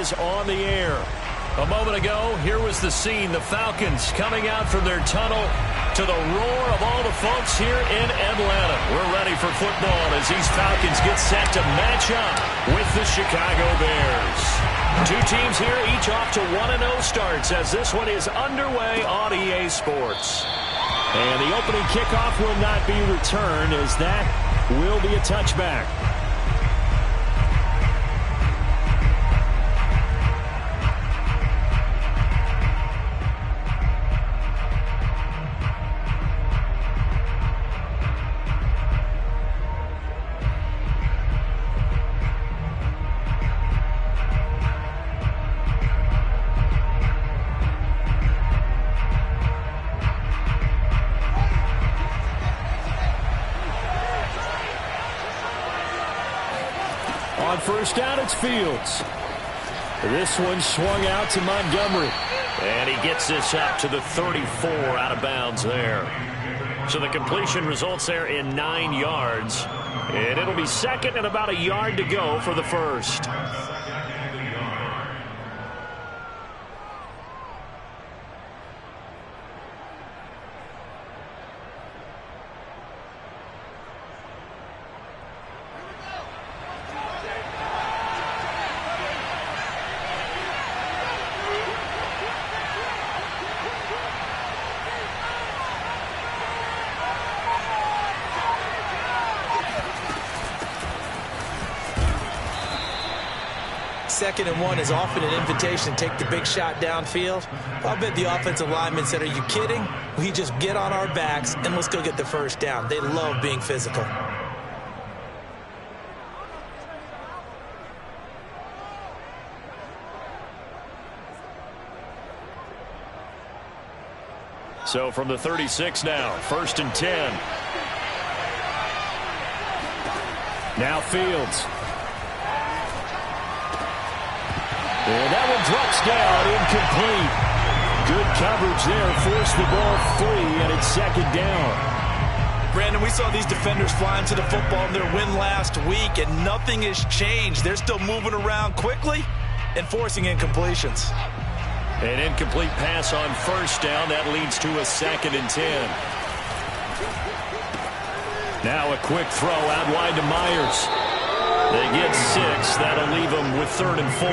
is on the air. A moment ago, here was the scene. The Falcons coming out from their tunnel to the roar of all the folks here in Atlanta. We're ready for football as these Falcons get set to match up with the Chicago Bears. Two teams here, each off to 1-0 starts as this one is underway on EA Sports. And the opening kickoff will not be returned as that will be a touchback. On first down, it's Fields. This one swung out to Montgomery. And he gets this up to the 34 out of bounds there. So the completion results there in 9 yards. And it'll be second and about a yard to go for the first. Second and 1 is often an invitation to take the big shot downfield. I'll bet the offensive lineman said, are you kidding? We just get on our backs and let's go get the first down. They love being physical. So from the 36 now, first and 10. Now Fields. And that one drops down, incomplete. Good coverage there, forced the ball free, and it's second down. Brandon, we saw these defenders flying to the football in their win last week, and nothing has changed. They're still moving around quickly and forcing incompletions. An incomplete pass on first down. That leads to a second and 10. Now a quick throw out wide to Myers. They get 6. That'll leave them with third and 4.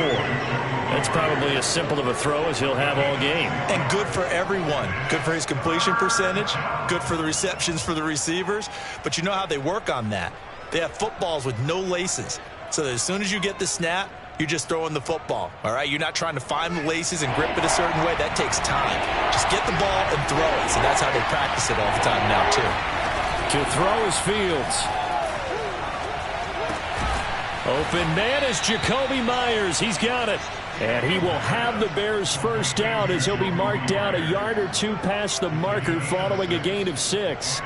That's probably as simple of a throw as he'll have all game. And good for everyone. Good for his completion percentage. Good for the receptions for the receivers. But you know how they work on that. They have footballs with no laces. So that as soon as you get the snap, you're just throwing the football. All right? You're not trying to find the laces and grip it a certain way. That takes time. Just get the ball and throw it. So that's how they practice it all the time now, too. To throw is Fields. Open man is Jacoby Myers. He's got it. And he will have the Bears first down as he'll be marked down a yard or two past the marker following a gain of 6.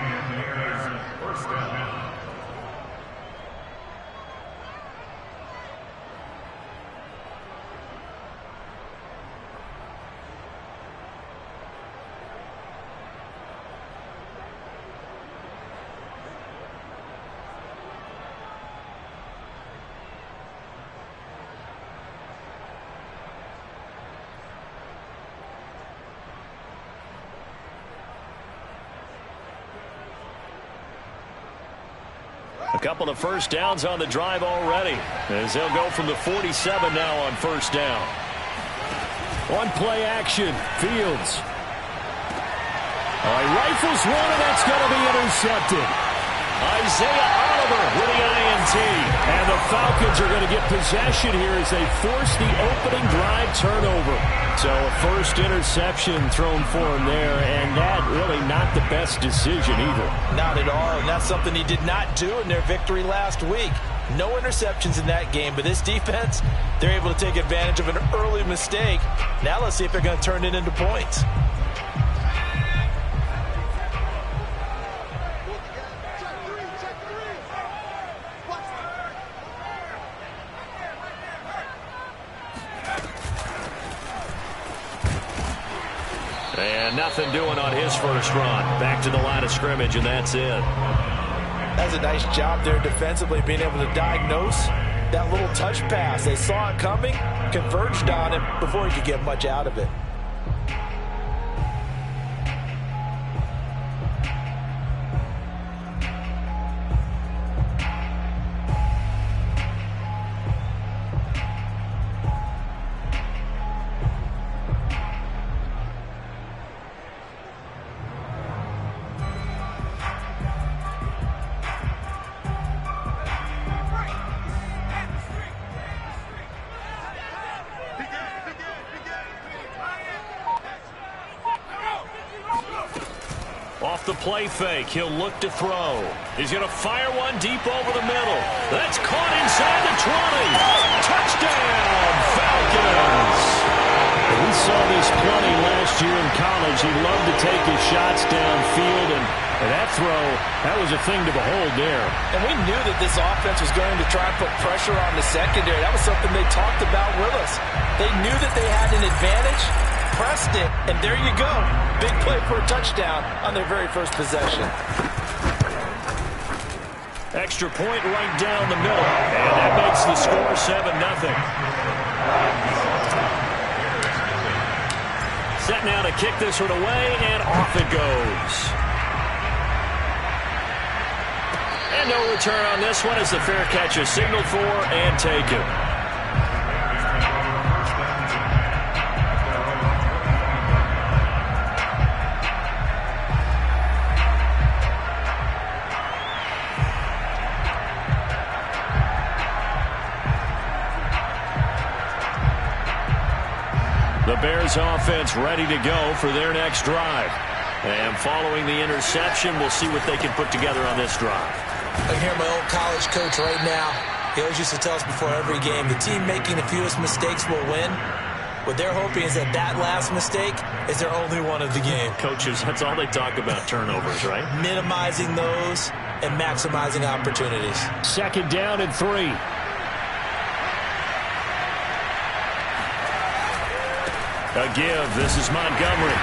A couple of first downs on the drive already as they'll go from the 47 now on first down. On play action, Fields. Rifles one, and that's going to be intercepted. Isaiah Oliver with the INT. And the Falcons are going to get possession here as they force the opening drive turnover. So a first interception thrown for him there, and that really not the best decision either. Not at all, and that's something he did not do in their victory last week. No interceptions in that game, but this defense, they're able to take advantage of an early mistake. Now let's see if they're going to turn it into points. And nothing doing on his first run. Back to the line of scrimmage, and that's it. That's a nice job there defensively, being able to diagnose that little touch pass. They saw it coming, converged on him before he could get much out of it. Off the play fake, he'll look to throw. He's going to fire one deep over the middle. That's caught inside the 20. Touchdown, Falcons! We saw this plenty last year in college. He loved to take his shots downfield, and that throw, that was a thing to behold there. And we knew that this offense was going to try and put pressure on the secondary. That was something they talked about with us. They knew that they had an advantage, pressed it, and there you go. Big play for a touchdown on their very first possession. Extra point right down the middle, and that makes the score 7-0. Set now to kick this one away, and off it goes. And no return on this one as the fair catch is signaled for and taken. The Bears offense ready to go for their next drive. And following the interception, we'll see what they can put together on this drive. I can hear my old college coach right now. He always used to tell us before every game, the team making the fewest mistakes will win. What they're hoping is that that last mistake is their only one of the game. Coaches, that's all they talk about, turnovers, right? Minimizing those and maximizing opportunities. 2nd down and 3. A give. This is Montgomery.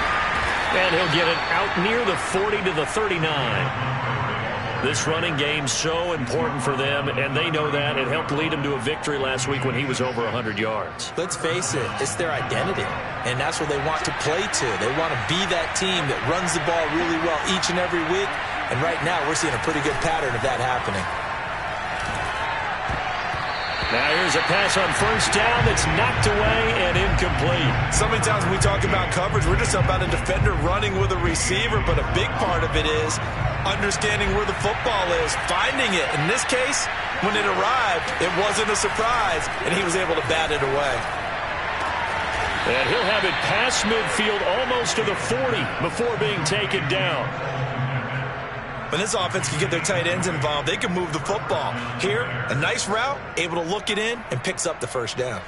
And he'll get it out near the 40 to the 39. This running game's so important for them, and they know that. It helped lead them to a victory last week when he was over 100 yards. Let's face it, it's their identity, and that's what they want to play to. They want to be that team that runs the ball really well each and every week, and right now we're seeing a pretty good pattern of that happening. Now here's a pass on 1st down that's knocked away and incomplete. So many times when we talk about coverage, we're just about a defender running with a receiver, but a big part of it is understanding where the football is, finding it. In this case, when it arrived, it wasn't a surprise, and he was able to bat it away. And he'll have it past midfield almost to the 40 before being taken down. When this offense can get their tight ends involved, they can move the football. Here, a nice route, able to look it in, and picks up the 1st down.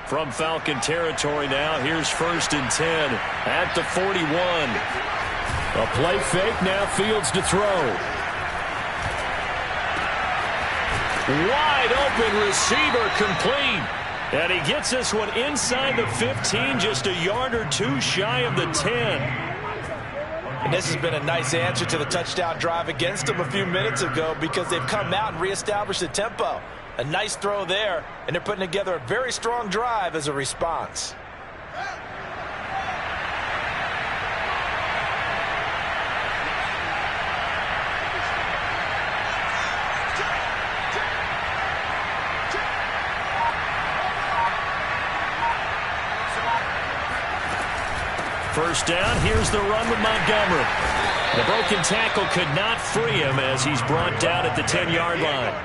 From Falcon territory now, here's 1st and 10 at the 41. A play fake, now Fields to throw. Wide open receiver complete. And he gets this one inside the 15, just a yard or two shy of the 10. And this has been a nice answer to the touchdown drive against them a few minutes ago because they've come out and reestablished the tempo. A nice throw there, and they're putting together a very strong drive as a response. First down, here's the run with Montgomery. The broken tackle could not free him as he's brought down at the 10-yard line.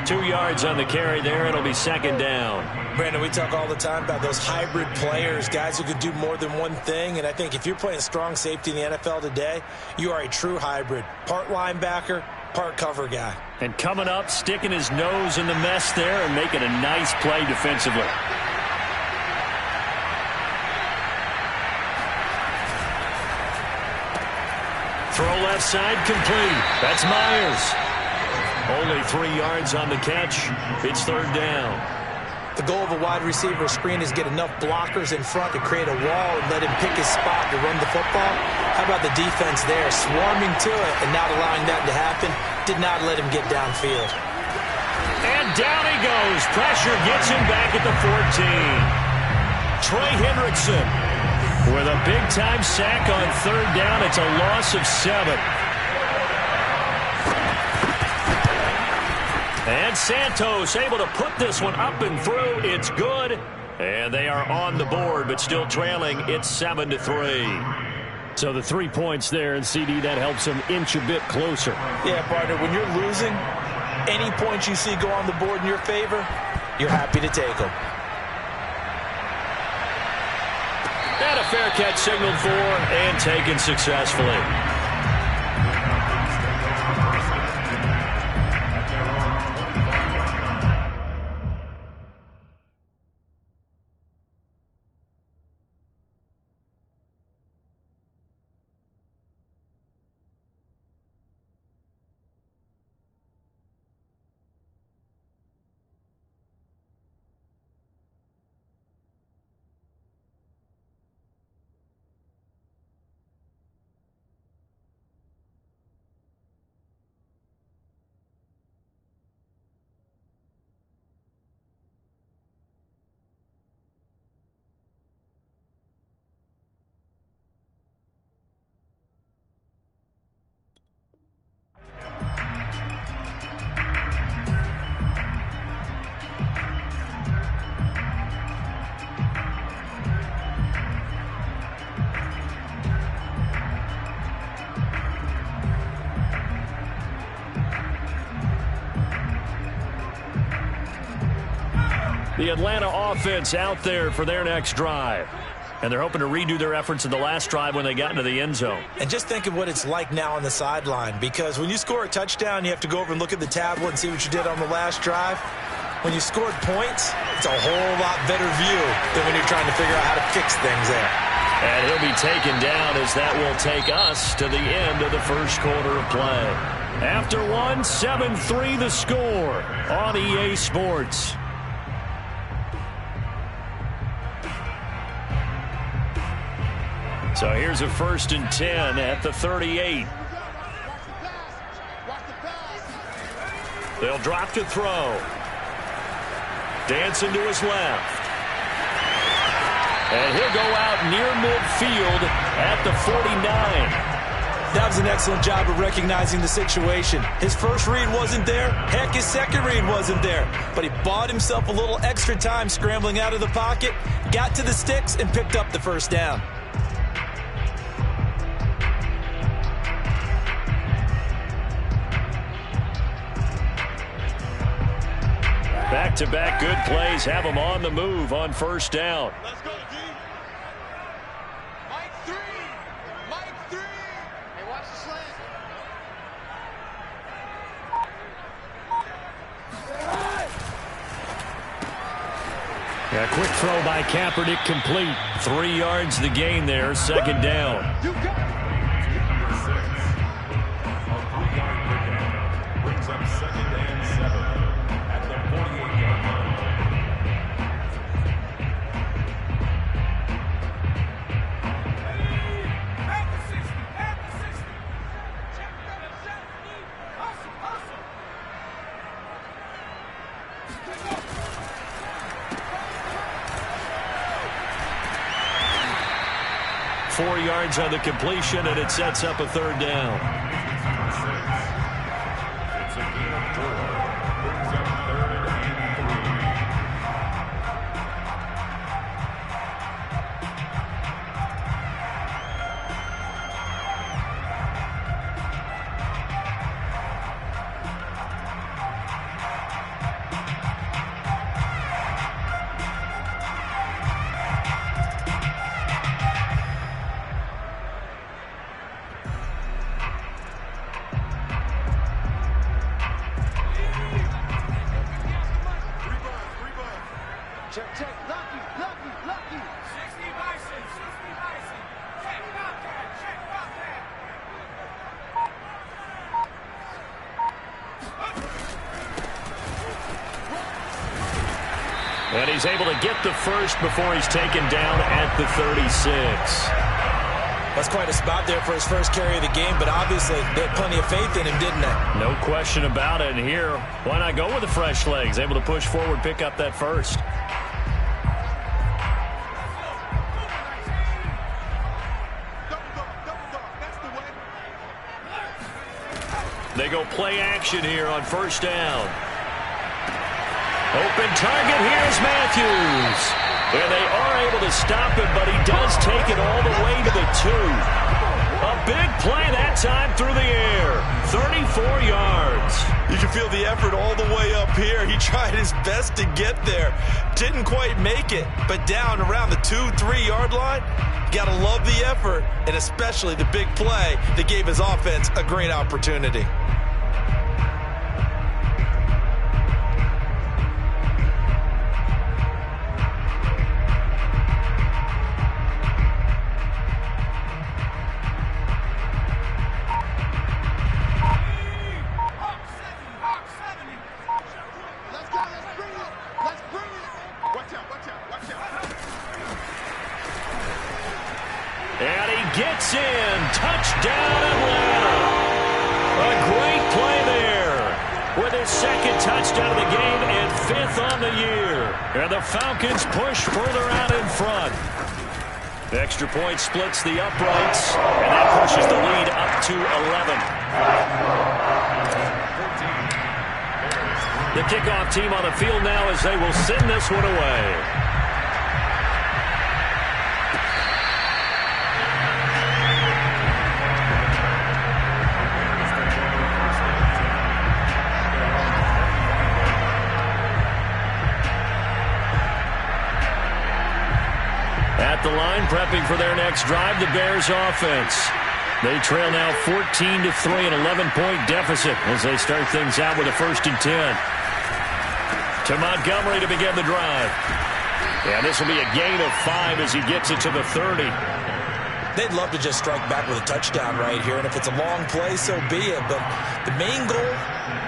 2 yards on the carry there. It'll be 2nd down. Brandon, we talk all the time about those hybrid players, guys who could do more than one thing. And I think if you're playing strong safety in the NFL today, you are a true hybrid. Part linebacker, part cover guy. And coming up, sticking his nose in the mess there and making a nice play defensively. Throw left side complete. That's Myers. Only 3 yards on the catch. It's 3rd down. The goal of a wide receiver screen is get enough blockers in front to create a wall and let him pick his spot to run the football. How about the defense there, swarming to it and not allowing that to happen? Did not let him get downfield. And down he goes. Pressure gets him back at the 14. Trey Hendrickson with a big-time sack on third down. It's a loss of 7. And Santos able to put this one up and through. It's good. And they are on the board, but still trailing. It's 7-3. So the 3 points there, and CD, that helps them inch a bit closer. Yeah, partner, when you're losing, any points you see go on the board in your favor, you're happy to take them. And a fair catch signaled for and taken successfully. The Atlanta offense out there for their next drive. And they're hoping to redo their efforts in the last drive when they got into the end zone. And just think of what it's like now on the sideline, because when you score a touchdown, you have to go over and look at the tablet and see what you did on the last drive. When you scored points, it's a whole lot better view than when you're trying to figure out how to fix things there. And he'll be taken down as that will take us to the end of the first quarter of play. After one, 7-3 the score on EA Sports. So here's a 1st and 10 at the 38. They'll drop to throw. Dancing to his left. And he'll go out near midfield at the 49. That was an excellent job of recognizing the situation. His first read wasn't there. Heck, his second read wasn't there. But he bought himself a little extra time scrambling out of the pocket, got to the sticks, and picked up the first down. Back-to-back good plays have them on the move on first down. Let's go, D. Mike 3. Mike 3. Hey, watch the slant. A quick throw by Kaepernick complete. 3 yards the gain there, second down. You got it. Brings up 2nd and 7 at the 48-yard line. Four yards on the completion, and it sets up a third down. It's a gain of 4. Brings up 3rd and 3. Check, check. Lucky, lucky, lucky. 60 Bison, 60 Bison. Check Bobcat, check Bobcat. And he's able to get the first before he's taken down at the 36. That's quite a spot there for his first carry of the game, but obviously they had plenty of faith in him, didn't they? No question about it. And here, why not go with the fresh legs? Able to push forward, pick up that first. They go play action here on first down. Open target, here's Matthews. And they are able to stop him, but he does take it all the way to the 2. A big play that time through the air. 34 yards. You can feel the effort all the way up here. He tried his best to get there. Didn't quite make it, but down around the 2-3 yard line, you got to love the effort, and especially the big play that gave his offense a great opportunity. Gets in. Touchdown, Atlanta. A great play there with his second touchdown of the game and 5th on the year. And the Falcons push further out in front. The extra point splits the uprights, and that pushes the lead up to 11. The kickoff team on the field now as they will send this one away. At the line, prepping for their next drive, the Bears offense. They trail now 14-3, an 11-point deficit as they start things out with a 1st and 10. To Montgomery to begin the drive. And this will be a gain of 5 as he gets it to the 30. They'd love to just strike back with a touchdown right here, and if it's a long play, so be it. But the main goal,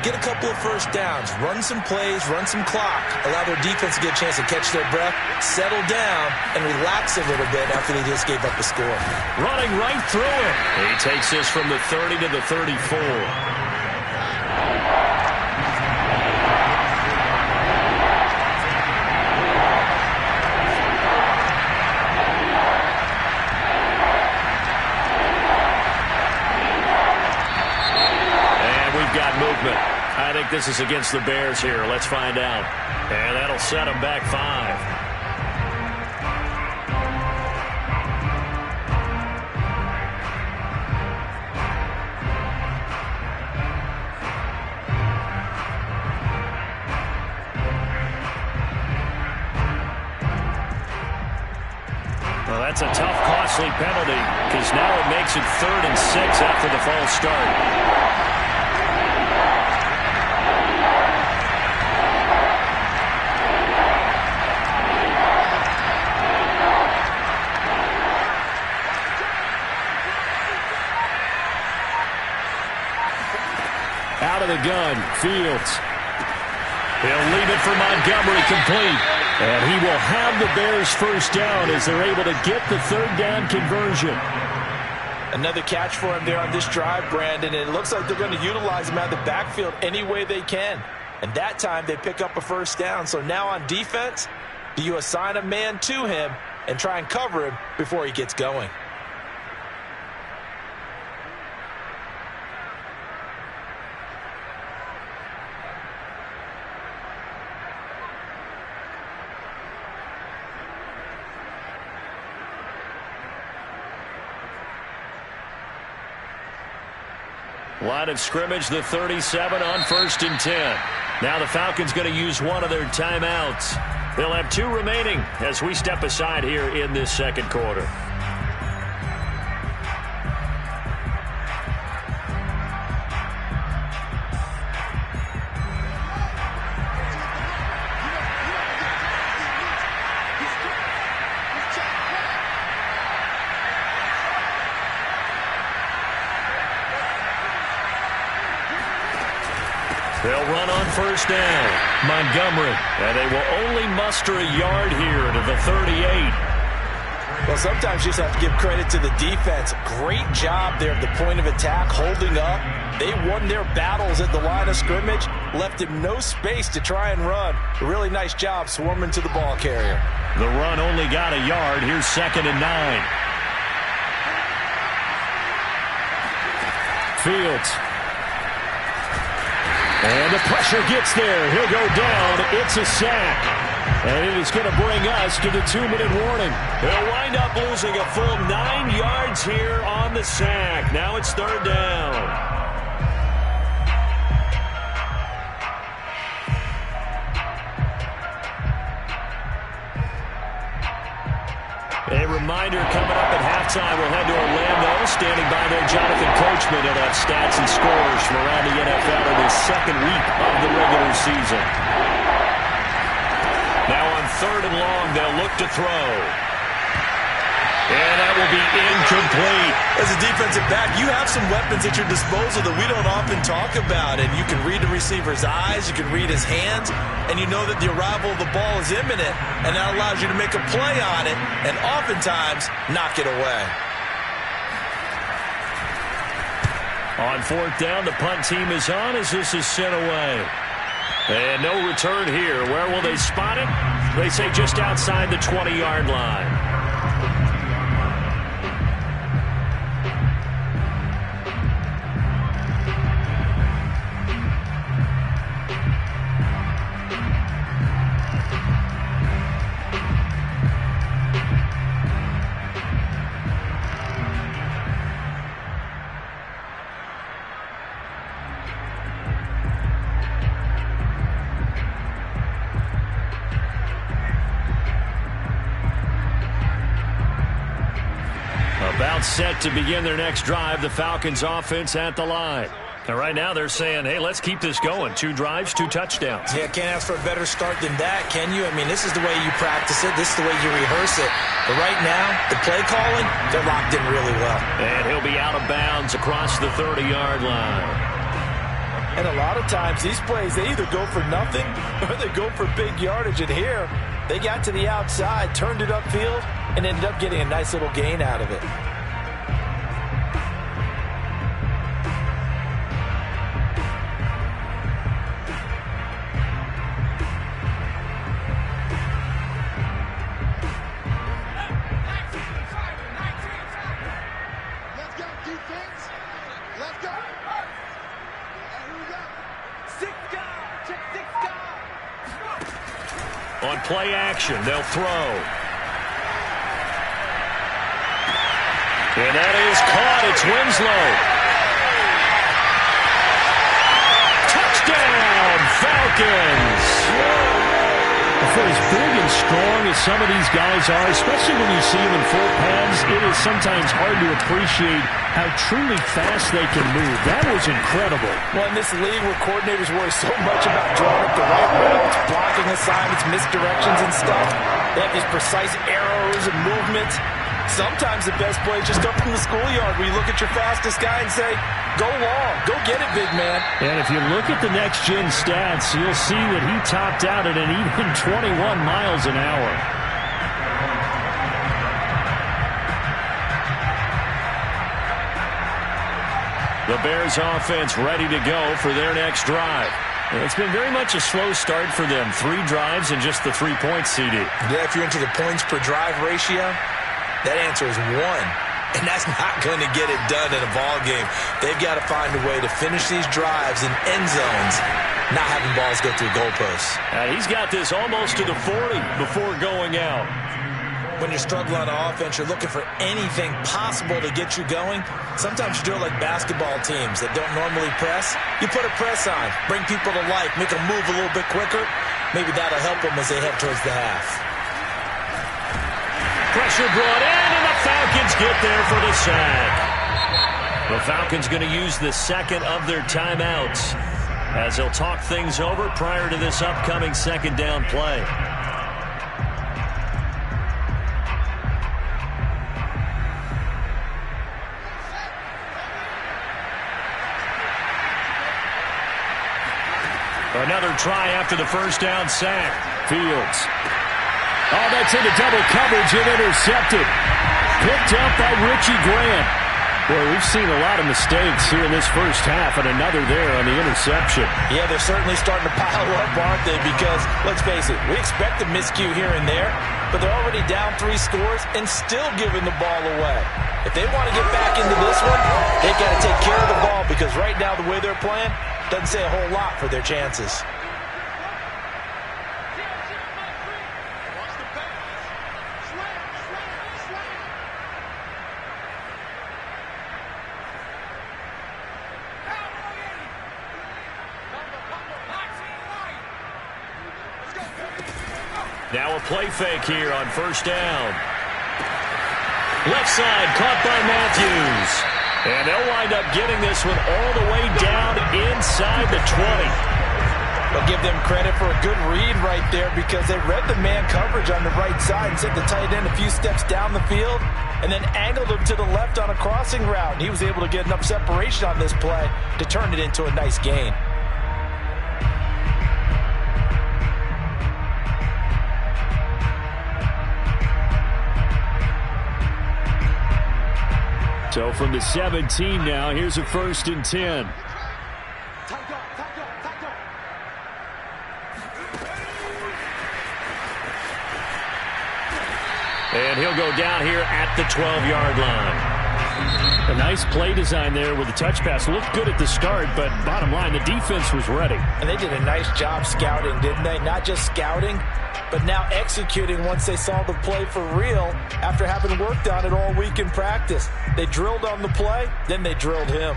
get a couple of first downs, run some plays, run some clock, allow their defense to get a chance to catch their breath, settle down, and relax a little bit after they just gave up the score. Running right through it. He takes this from the 30 to the 34. I think this is against the Bears here. Let's find out. And that'll set them back 5. Well, that's a tough, costly penalty because now it makes it 3rd and 6 after the false start. Out of the gun, Fields. He'll leave it for Montgomery complete. And he will have the Bears first down as they're able to get the 3rd down conversion. Another catch for him there on this drive, Brandon. And it looks like they're going to utilize him out of the backfield any way they can. And that time they pick up a first down. So now on defense, do you assign a man to him and try and cover him before he gets going? Line of scrimmage, the 37 on 1st and 10. Now the Falcons going to use one of their timeouts. They'll have 2 remaining as we step aside here in this second quarter. They'll run on first down. Montgomery. And they will only muster a yard here to the 38. Well, sometimes you just have to give credit to the defense. Great job there at the point of attack, holding up. They won their battles at the line of scrimmage, left him no space to try and run. A really nice job swarming to the ball carrier. The run only got a yard. Here's 2nd and 9. Fields. And the pressure gets there. He'll go down. It's a sack. And it is going to bring us to the 2-minute warning. They'll wind up losing a full 9 yards here on the sack. Now it's 3rd down. A reminder coming up at halftime, we'll head to Orlando. Standing by there, Jonathan Coachman. He'll have stats and scores from around the NFL in his 2nd week of the regular season. Now on 3rd and long, they'll look to throw. And that will be incomplete. As a defensive back, you have some weapons at your disposal that we don't often talk about. And you can read the receiver's eyes, you can read his hands, and you know that the arrival of the ball is imminent. And that allows you to make a play on it and oftentimes knock it away. On 4th down, the punt team is on as this is sent away. And no return here. Where will they spot it? They say just outside the 20-yard line. About set to begin their next drive. The Falcons offense at the line. And right now they're saying, hey, let's keep this going. 2 drives, 2 touchdowns. Yeah, can't ask for a better start than that, can you? I mean, this is the way you practice it. This is the way you rehearse it. But right now, the play calling, they're locked in really well. And he'll be out of bounds across the 30-yard line. And a lot of times, these plays, they either go for nothing or they go for big yardage. And here, they got to the outside, turned it upfield, and ended up getting a nice little gain out of it. On play action, they'll throw. And that is caught. It's Winslow. Touchdown, Falcons. For as big and strong as some of these guys are, especially when you see them in full pads, it is sometimes hard to appreciate how truly fast they can move. That was incredible. Well, in this league where coordinators worry so much about drawing up the right routes, blocking assignments, misdirections and stuff, they have these precise arrows and movements. Sometimes the best play is just up from the schoolyard where you look at your fastest guy and say, go long, go get it, big man. And if you look at the next-gen stats, you'll see that he topped out at an even 21 miles an hour. The Bears offense ready to go for their next drive. It's been very much a slow start for them. 3 drives and just the 3 points, CD. Yeah, if you're into the points per drive ratio, that answer is 1. And that's not going to get it done in a ball game. They've got to find a way to finish these drives in end zones, not having balls go through goalposts. He's got this almost to the 40 before going out. When you're struggling on offense, you're looking for anything possible to get you going. Sometimes you do it like basketball teams that don't normally press. You put a press on, bring people to life, make them move a little bit quicker. Maybe that'll help them as they head towards the half. Pressure brought in, and the Falcons get there for the sack. The Falcons going to use the second of their timeouts as they'll talk things over prior to this upcoming second down play. Another try after the first down sack. Fields. Oh, that's into double coverage and intercepted. Picked up by Richie Grant. Boy, we've seen a lot of mistakes here in this first half, and another there on the interception. Yeah, they're certainly starting to pile up, aren't they? Because, let's face it, we expect a miscue here and there, but they're already down 3 scores and still giving the ball away. If they want to get back into this one, they've got to take care of the ball because right now the way they're playing, doesn't say a whole lot for their chances. Now a play fake here on first down. Left side caught by Matthews. And they'll wind up getting this one all the way down inside the 20. I'll give them credit for a good read right there because they read the man coverage on the right side and sent the tight end a few steps down the field and then angled him to the left on a crossing route. He was able to get enough separation on this play to turn it into a nice gain. So from the 17 now, here's a 1st and 10. And he'll go down here at the 12-yard line. A nice play design there with the touch pass. Looked good at the start, but bottom line, the defense was ready. And they did a nice job scouting, didn't they? Not just scouting, but now executing once they saw the play for real after having worked on it all week in practice. They drilled on the play, then they drilled him.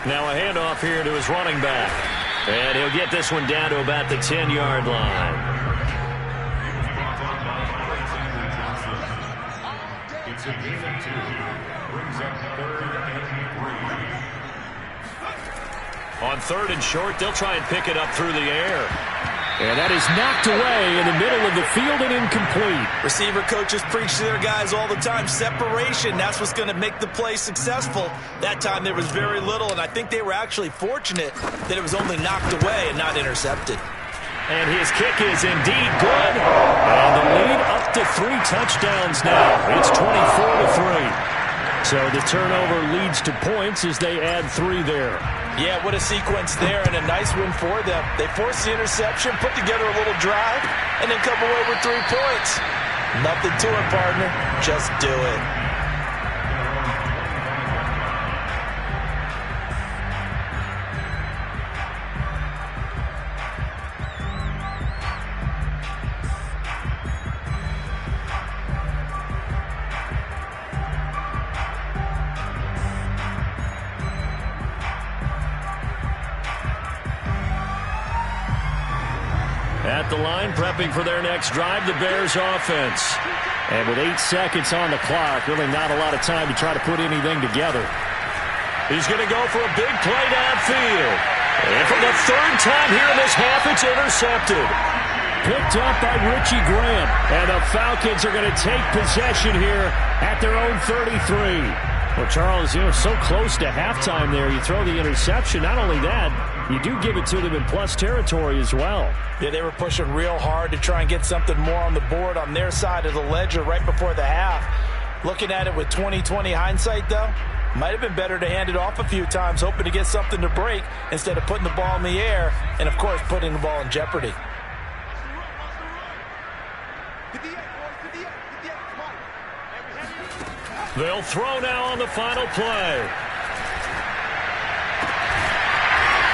Now a handoff here to his running back. And he'll get this one down to about the 10-yard line. It's a gain of 2. Brings up 3rd and 3. On 3rd and short, they'll try and pick it up through the air. And that is knocked away in the middle of the field and incomplete. Receiver coaches preach to their guys all the time. Separation, that's what's going to make the play successful. That time there was very little, and I think they were actually fortunate that it was only knocked away and not intercepted. And his kick is indeed good. And the lead up to 3 touchdowns now. It's 24-3. So the turnover leads to points as they add 3 there. Yeah, what a sequence there and a nice win for them. They forced the interception, put together a little drive, and then come away with 3 points. Nothing to it, partner. Just do it. At the line, prepping for their next drive, the Bears offense. And with 8 seconds on the clock, really not a lot of time to try to put anything together. He's going to go for a big play downfield. And for the 3rd time here in this half, it's intercepted. Picked up by Richie Grant. And the Falcons are going to take possession here at their own 33. Well, Charles, so close to halftime there. You throw the interception. Not only that, you do give it to them in plus territory as well. Yeah, they were pushing real hard to try and get something more on the board on their side of the ledger right before the half. Looking at it with 20/20 hindsight, though, might have been better to hand it off a few times, hoping to get something to break instead of putting the ball in the air and, of course, putting the ball in jeopardy. They'll throw now on the final play.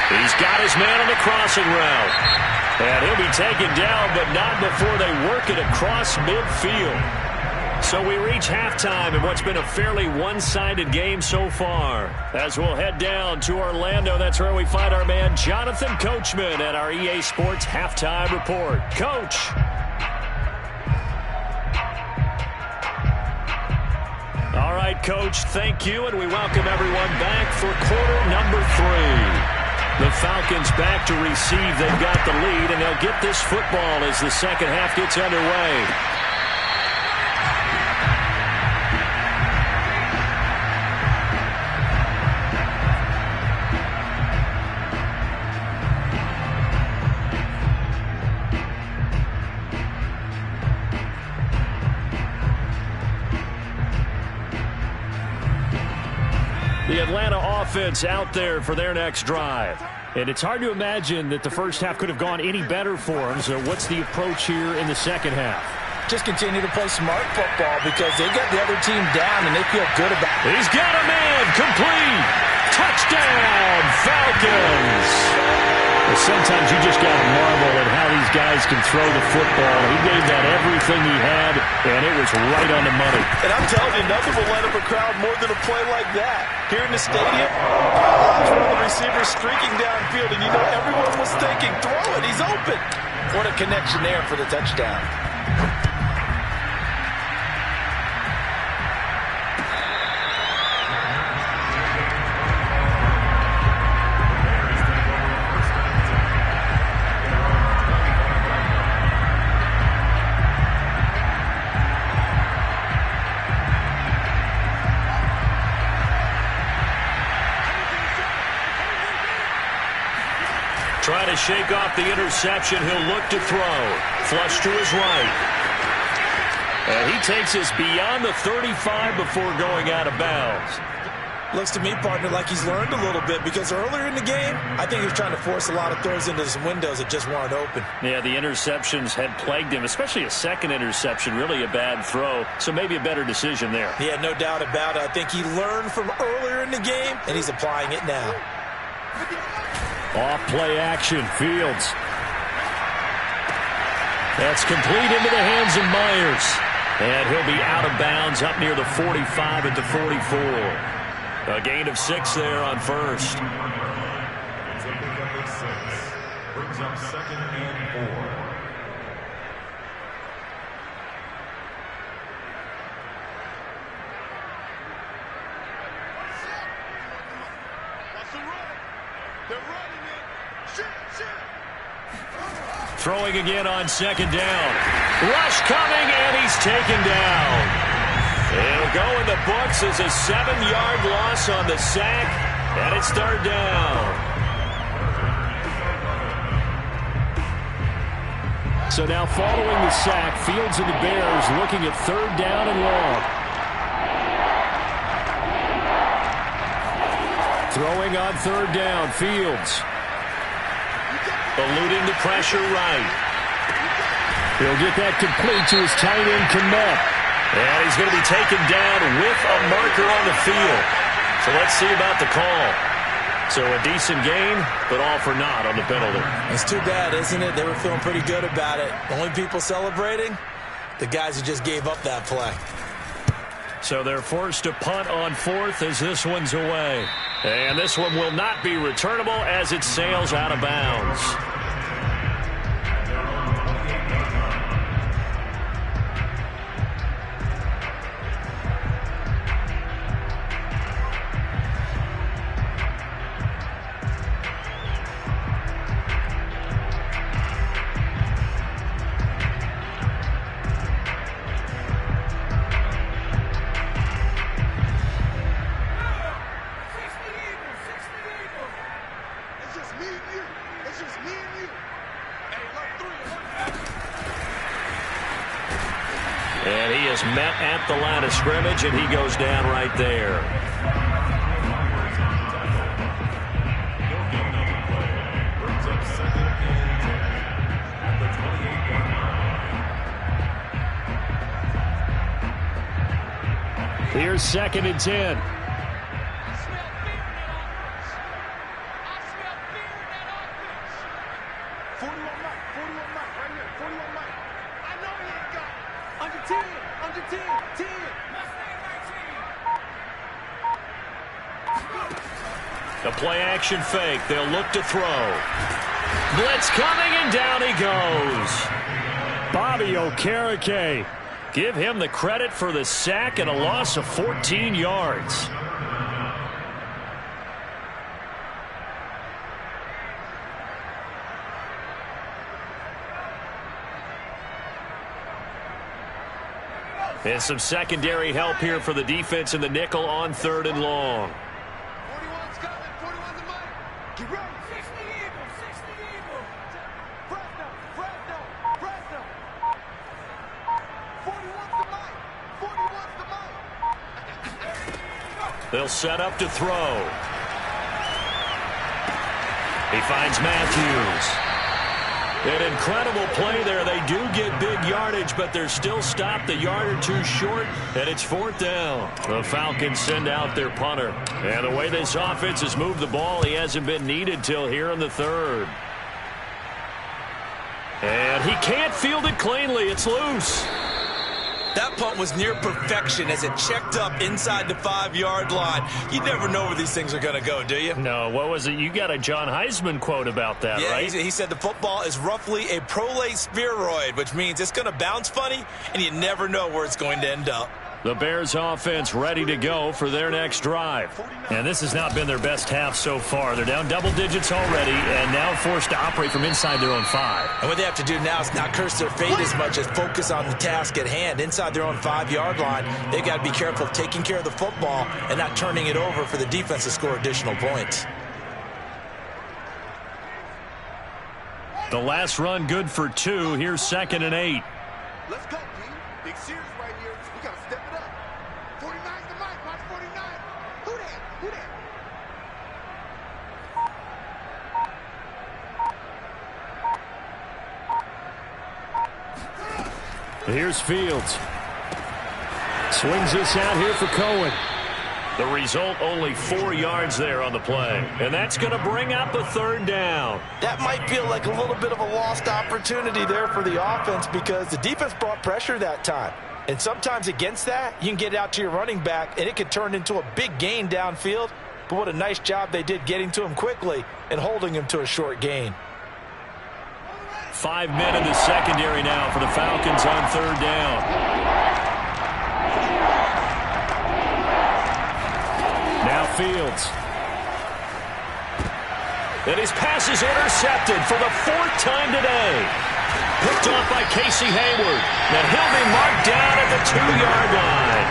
He's got his man on the crossing route. And he'll be taken down, but not before they work it across midfield. So we reach halftime in what's been a fairly one-sided game so far. As we'll head down to Orlando, that's where we find our man Jonathan Coachman at our EA Sports Halftime Report. Coach. All right, Coach, thank you, and we welcome everyone back for quarter number 3. The Falcons back to receive. They've got the lead, and they'll get this football as the second half gets underway. Atlanta offense out there for their next drive. And it's hard to imagine that the first half could have gone any better for them. So what's the approach here in the second half? Just continue to play smart football because they got the other team down and they feel good about it. He's got a man complete. Touchdown, Falcons. Well, sometimes you just got to marvel at how these guys can throw the football. He gave that everything he had, and it was right on the money. And I'm telling you, nothing will light up a crowd more than a play like that. Here in the stadium, one of the receivers streaking downfield, and you know everyone was thinking, throw it, he's open. What a connection there for the touchdown. Trying to shake off the interception. He'll look to throw. Flush to his right. And he takes us beyond the 35 before going out of bounds. Looks to me, partner, like he's learned a little bit because earlier in the game, I think he was trying to force a lot of throws into some windows that just weren't open. Yeah, the interceptions had plagued him, especially a second interception, really a bad throw. So maybe a better decision there. Yeah, no doubt about it. I think he learned from earlier in the game, and he's applying it now. Off play action, Fields. That's complete into the hands of Myers. And he'll be out of bounds up near the 45 at the 44. A gain of 6 there on first. It's a pickup of 6. Brings up 2nd and 4. Throwing again on 2nd down. Rush coming, and he's taken down. It'll go in the books as a 7-yard loss on the sack, and it's 3rd down. So now following the sack, Fields and the Bears looking at 3rd down and long. Throwing on 3rd down, Fields. Eluding the pressure right. He'll get that complete to his tight end, Kmet. And he's going to be taken down with a marker on the field. So let's see about the call. So a decent gain, but all for naught on the penalty. It's too bad, isn't it? They were feeling pretty good about it. The only people celebrating, the guys who just gave up that play. So they're forced to punt on 4th as this one's away. And this one will not be returnable as it sails out of bounds. And he is met at the line of scrimmage, and he goes down right there. Brings up 2nd and 10 at the 28-yard line. Here's 2nd and 10. The play-action fake. They'll look to throw. Blitz coming, and down he goes. Bobby Okereke. Give him the credit for the sack and a loss of 14 yards. And some secondary help here for the defense in the nickel on 3rd and long. 41's coming. 41's the money. Get ready. 60 Eagles. 60 Eagles. Fresno. Fresno. Fresno. 41's the mic. 41's the mic. They'll set up to throw. He finds Matthews. An incredible play there. They do get big yardage, but they're still stopped a yard or two short, and it's 4th down. The Falcons send out their punter. And the way this offense has moved the ball, he hasn't been needed till here in the 3rd. And he can't field it cleanly. It's loose. That punt was near perfection as it checked up inside the 5-yard line. You never know where these things are going to go, do you? No, what was it? You got a John Heisman quote about that, yeah, right? He said the football is roughly a prolate spheroid, which means it's going to bounce funny, and you never know where it's going to end up. The Bears offense ready to go for their next drive. And this has not been their best half so far. They're down double digits already and now forced to operate from inside their own 5. And what they have to do now is not curse their fate as much as focus on the task at hand. Inside their own 5-yard line, they've got to be careful of taking care of the football and not turning it over for the defense to score additional points. The last run good for 2. Here's 2nd and 8. Let's go, P. Big series right here. We got to step it up. 49's the mic. Watch 49. Who that? Who that? Here's Fields. Swings this out here for Cohen. The result, only 4 yards there on the play. And that's going to bring up a 3rd down. That might feel like a little bit of a lost opportunity there for the offense because the defense brought pressure that time. And sometimes against that, you can get it out to your running back, and it could turn into a big gain downfield. But what a nice job they did getting to him quickly and holding him to a short gain. 5 men in the secondary now for the Falcons on 3rd down. Now Fields. And his pass is intercepted for the 4th time today. Picked off by Casey Hayward. And he'll be marked down at the 2-yard line.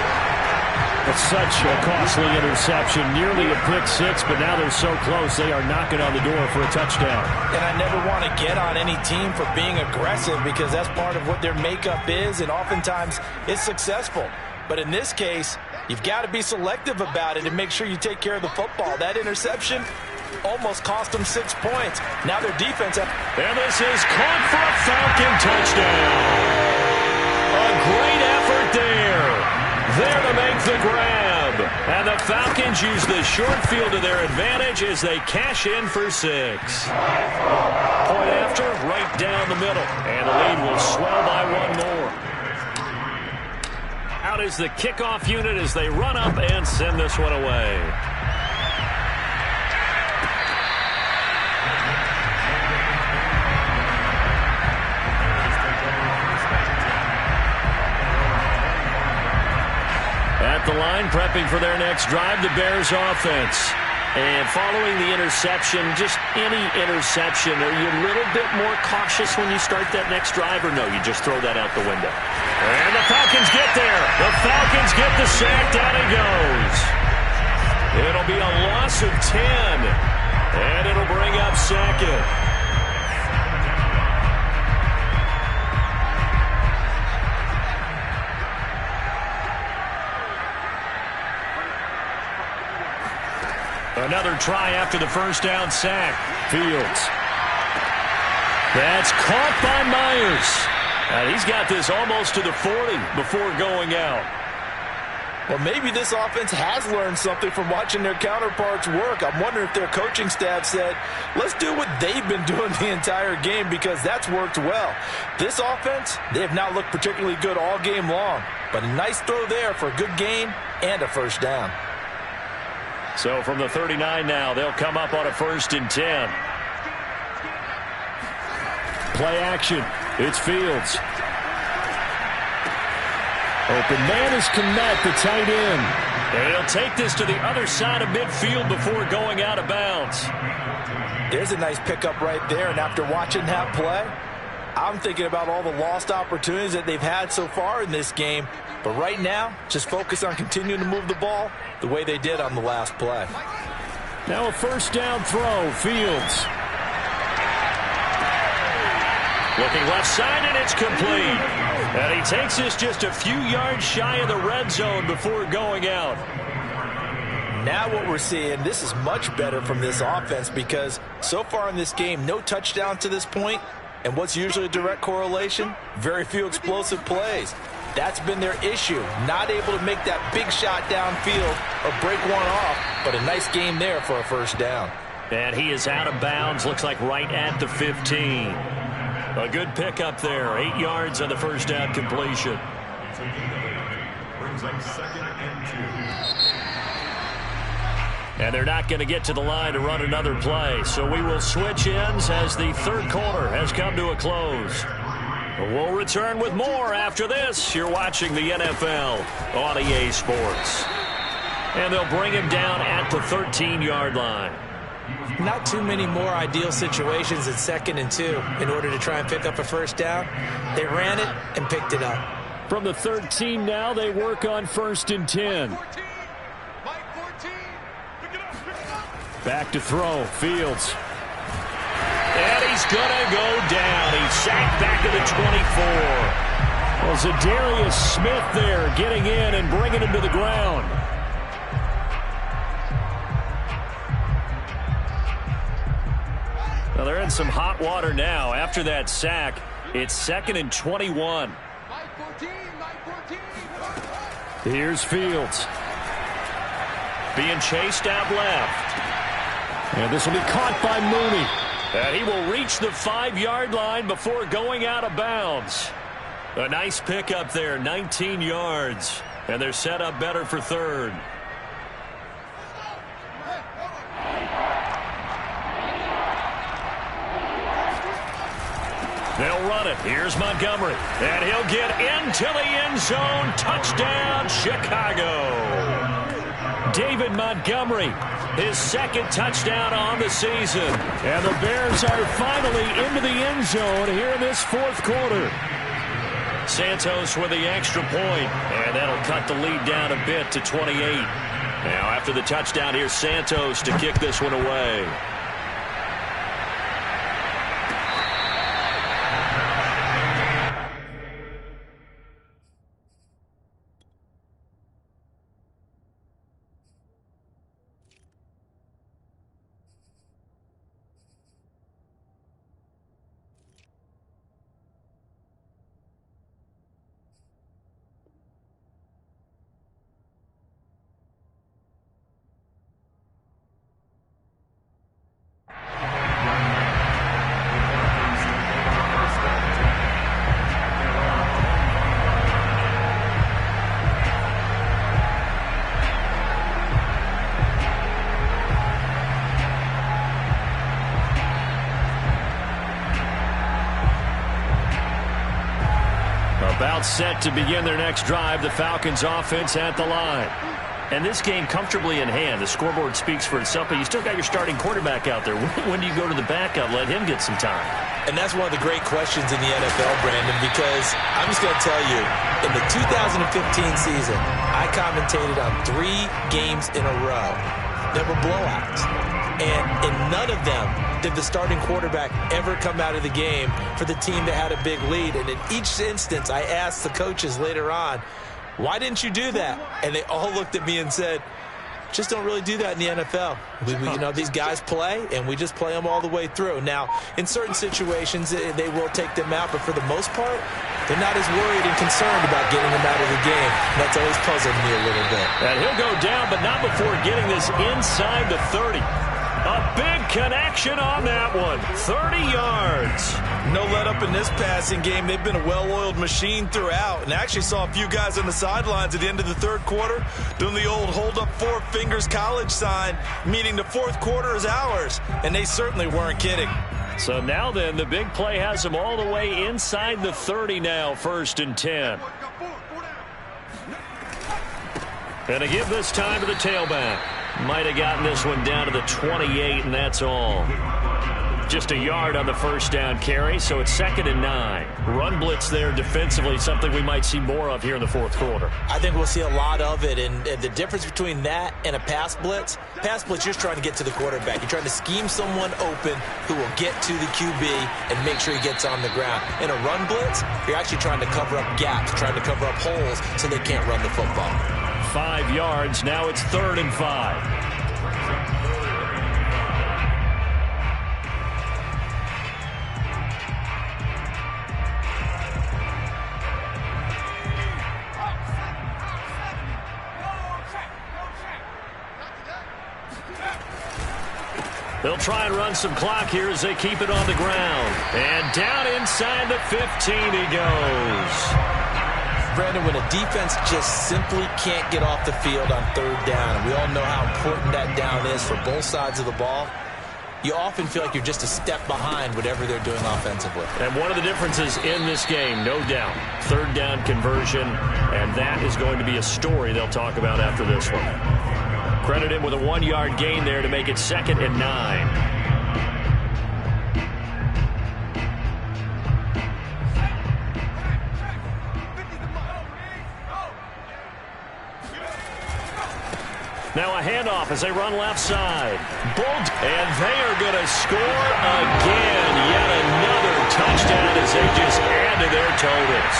It's such a costly interception. Nearly a pick 6, but now they're so close they are knocking on the door for a touchdown. And I never want to get on any team for being aggressive because that's part of what their makeup is, and oftentimes it's successful. But in this case, you've got to be selective about it and make sure you take care of the football. That interception almost cost them 6 points. Now their defense... And this is caught for a Falcon touchdown. A great effort there. There to make the grab. And the Falcons use the short field to their advantage as they cash in for 6. Point after, right down the middle. And the lead will swell by 1 more. Out is the kickoff unit as they run up and send this one away. At the line, prepping for their next drive, the Bears offense. And following the interception, just any interception, are you a little bit more cautious when you start that next drive, or no, you just throw that out the window? And the Falcons get there. The Falcons get the sack. Down he goes. It'll be a loss of 10. And it'll bring up 2nd. Another try after the 1st down sack. Fields. That's caught by Myers. And he's got this almost to the 40 before going out. Well, maybe this offense has learned something from watching their counterparts work. I'm wondering if their coaching staff said, let's do what they've been doing the entire game because that's worked well. This offense, they have not looked particularly good all game long. But a nice throw there for a good gain and a 1st down. So from the 39 now, they'll come up on a 1st and 10. Play action. It's Fields. Open man is Kmet, the tight end. And he'll take this to the other side of midfield before going out of bounds. There's a nice pickup right there, and after watching that play, I'm thinking about all the lost opportunities that they've had so far in this game. But right now, just focus on continuing to move the ball the way they did on the last play. Now a 1st down throw. Fields. Looking left side, and it's complete. And he takes this just a few yards shy of the red zone before going out. Now what we're seeing, this is much better from this offense because so far in this game, no touchdown to this point, and what's usually a direct correlation? Very few explosive plays. That's been their issue, not able to make that big shot downfield or break one off, but a nice game there for a first down. And he is out of bounds, looks like right at the 15. A good pickup there, 8 yards on the first down completion. Brings up 2nd and 2. And they're not going to get to the line to run another play, so we will switch ends as the third quarter has come to a close. We'll return with more after this. You're watching the NFL on EA Sports. And they'll bring him down at the 13-yard line. Not too many more ideal situations at 2nd and 2 in order to try and pick up a first down. They ran it and picked it up. From the 13 now, they work on 1st and 10. Back to throw, Fields. And he's going to go down. He's sacked back at the 24. Well, Zadarius Smith there getting in and bringing him to the ground. Well, they're in some hot water now. After that sack, it's 2nd and 21. Here's Fields. Being chased out left. And this will be caught by Mooney. And he will reach the 5-yard line before going out of bounds. A nice pickup there, 19 yards. And they're set up better for third. They'll run it. Here's Montgomery. And he'll get into the end zone. Touchdown, Chicago. David Montgomery, his 2nd touchdown on the season. And the Bears are finally into the end zone here in this 4th quarter. Santos with the extra point. And that'll cut the lead down a bit to 28. Now after the touchdown, here's Santos to kick this one away. About set to begin their next drive, the Falcons offense at the line. And this game comfortably in hand. The scoreboard speaks for itself, but you still got your starting quarterback out there. When do you go to the backup, let him get some time? And that's one of the great questions in the NFL, Brandon, because I'm just going to tell you, in the 2015 season, I commentated on 3 games in a row that were blowouts. And in none of them did the starting quarterback ever come out of the game for the team that had a big lead. And in each instance, I asked the coaches later on, why didn't you do that? And they all looked at me and said, just don't really do that in the NFL. You know, these guys play, and we just play them all the way through. Now, in certain situations, they will take them out, but for the most part, they're not as worried and concerned about getting them out of the game. And that's always puzzled me a little bit. And he'll go down, but not before getting this inside the 30. A big connection on that one. 30 yards. No let up in this passing game. They've been a well-oiled machine throughout. And I actually saw a few guys on the sidelines at the end of the third quarter doing the old hold up 4 fingers college sign, meaning the fourth quarter is ours. And they certainly weren't kidding. So now then, the big play has them all the way inside the 30 now, 1st and 10. And to give this time to the tailback. Might have gotten this one down to the 28, and that's all. Just a yard on the first down carry, so it's 2nd and 9. Run blitz there defensively, something we might see more of here in the fourth quarter. I think we'll see a lot of it, and the difference between that and a pass blitz, you're just trying to get to the quarterback. You're trying to scheme someone open who will get to the QB and make sure he gets on the ground. In a run blitz, you're actually trying to cover up gaps, trying to cover up holes so they can't run the football. 5 yards. Now it's 3rd and 5. They'll try and run some clock here as they keep it on the ground. And down inside the 15 he goes. Brandon, when a defense just simply can't get off the field on 3rd down, and we all know how important that down is for both sides of the ball, you often feel like you're just a step behind whatever they're doing offensively. And one of the differences in this game, no doubt, 3rd down conversion, and that is going to be a story they'll talk about after this one. Credit him with a 1-yard gain there to make it 2nd and 9. Now a handoff as they run left side. Bolt, and they are going to score again. Yet another touchdown as they just add to their totals.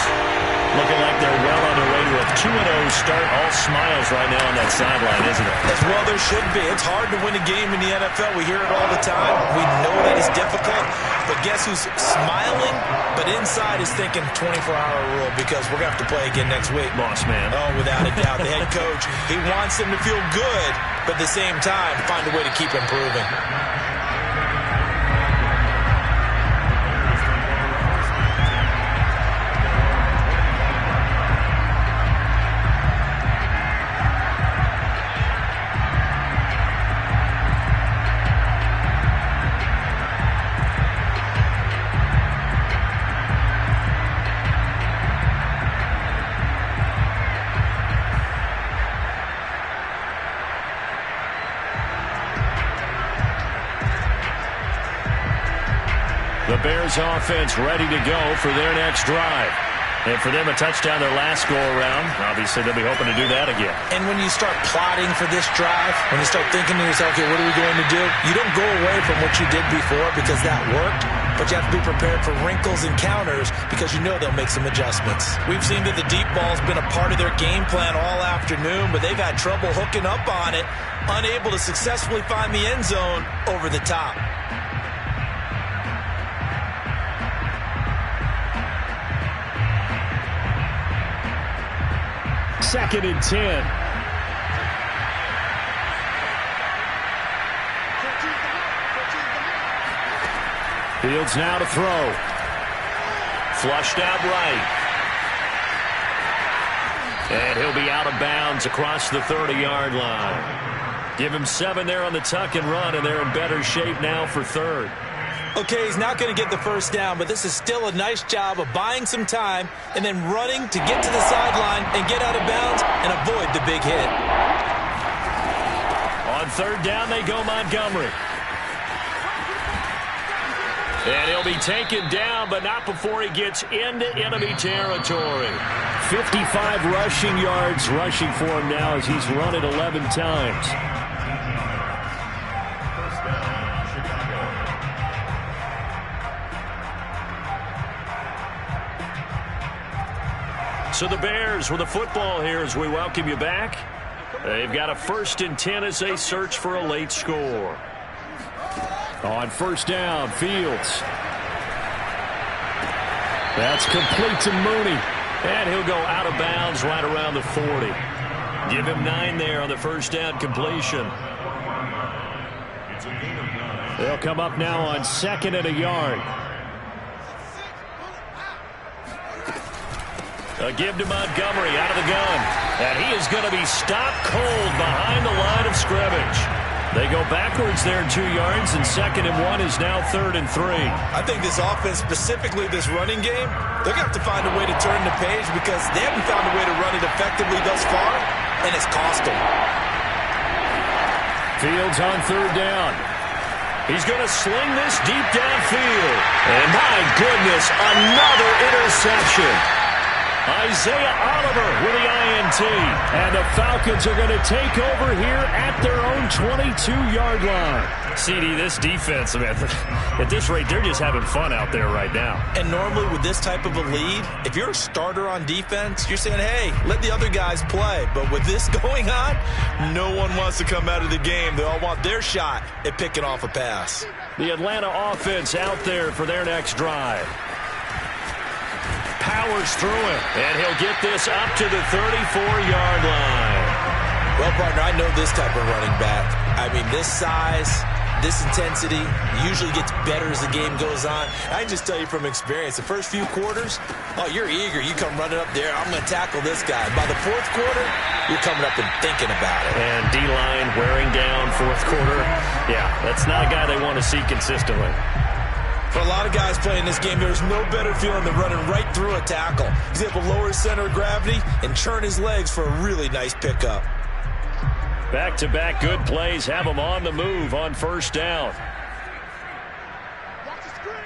Looking like they're well on their way to a 2-0 start. All smiles right now on that sideline, isn't it? As well there should be. It's hard to win a game in the NFL. We hear it all the time. We know that it's difficult. But guess who's smiling? But inside is thinking 24-hour rule because we're going to have to play again next week. Boss man. Oh, without a doubt. The head coach, he wants them to feel good, but at the same time, find a way to keep improving. The Bears offense ready to go for their next drive. And for them, a touchdown their last go-around. Obviously, they'll be hoping to do that again. And when you start plotting for this drive, when you start thinking to yourself, okay, what are we going to do? You don't go away from what you did before because that worked, but you have to be prepared for wrinkles and counters because you know they'll make some adjustments. We've seen that the deep ball's been a part of their game plan all afternoon, but they've had trouble hooking up on it, unable to successfully find the end zone over the top. Second and 10. Fields now to throw. Flushed out right. And he'll be out of bounds across the 30-yard line. Give him 7 there on the tuck and run, and they're in better shape now for 3rd. Okay, he's not going to get the first down, but this is still a nice job of buying some time and then running to get to the sideline and get out of bounds and avoid the big hit. On 3rd down, they go Montgomery. And he'll be taken down, but not before he gets into enemy territory. 55 rushing yards rushing for him now as he's run it 11 times. So the Bears with the football here as we welcome you back. They've got a 1st and 10 as they search for a late score. On 1st down, Fields. That's complete to Mooney. And he'll go out of bounds right around the 40. Give him 9 there on the 1st down completion. They'll come up now on 2nd and a yard. A give to Montgomery out of the gun. And he is going to be stopped cold behind the line of scrimmage. They go backwards there 2 yards, and 2nd and 1 is now 3rd and 3. I think this offense, specifically this running game, they're going to have to find a way to turn the page because they haven't found a way to run it effectively thus far, and it's cost them. Fields on 3rd down. He's going to sling this deep downfield. And my goodness, another interception. Isaiah Oliver with the INT. And the Falcons are going to take over here at their own 22-yard line. CD, this defense, man, at this rate, they're just having fun out there right now. And normally with this type of a lead, if you're a starter on defense, you're saying, hey, let the other guys play. But with this going on, no one wants to come out of the game. They all want their shot at picking off a pass. The Atlanta offense out there for their next drive. Powers through it, and he'll get this up to the 34-yard line. Well, partner, I know this type of running back. I mean, this size, this intensity usually gets better as the game goes on. I can just tell you from experience, the first few quarters, oh, you're eager. You come running up there, I'm going to tackle this guy. By the fourth quarter, you're coming up and thinking about it. And D-line wearing down fourth quarter. Yeah, that's not a guy they want to see consistently. For a lot of guys playing this game, there's no better feeling than running right through a tackle. He's able to lower his center of gravity and turn his legs for a really nice pickup. Back-to-back good plays have them on the move on first down. Watch the screen.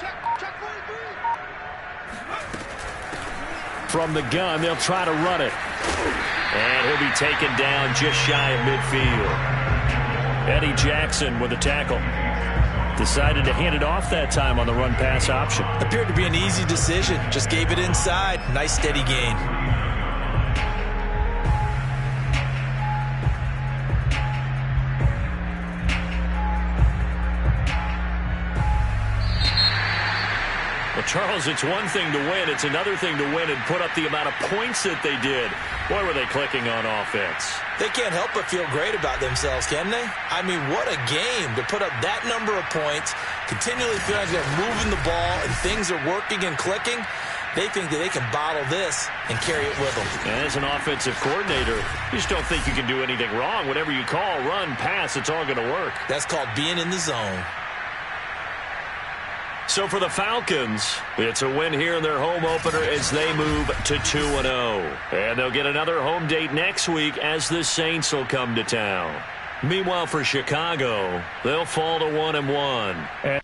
Check 43. From the gun, they'll try to run it. And he'll be taken down just shy of midfield. Eddie Jackson with the tackle. Decided to hand it off that time on the run-pass option. Appeared to be an easy decision. Just gave it inside. Nice steady gain. Well, Charles, it's one thing to win. It's another thing to win and put up the amount of points that they did. Boy, were they clicking on offense. They can't help but feel great about themselves, can they? I mean, what a game to put up that number of points, continually feeling like they're moving the ball and things are working and clicking. They think that they can bottle this and carry it with them. And as an offensive coordinator, you just don't think you can do anything wrong. Whatever you call, run, pass, it's all going to work. That's called being in the zone. So for the Falcons, it's a win here in their home opener as they move to 2-0. And they'll get another home date next week as the Saints will come to town. Meanwhile, for Chicago, they'll fall to 1-1.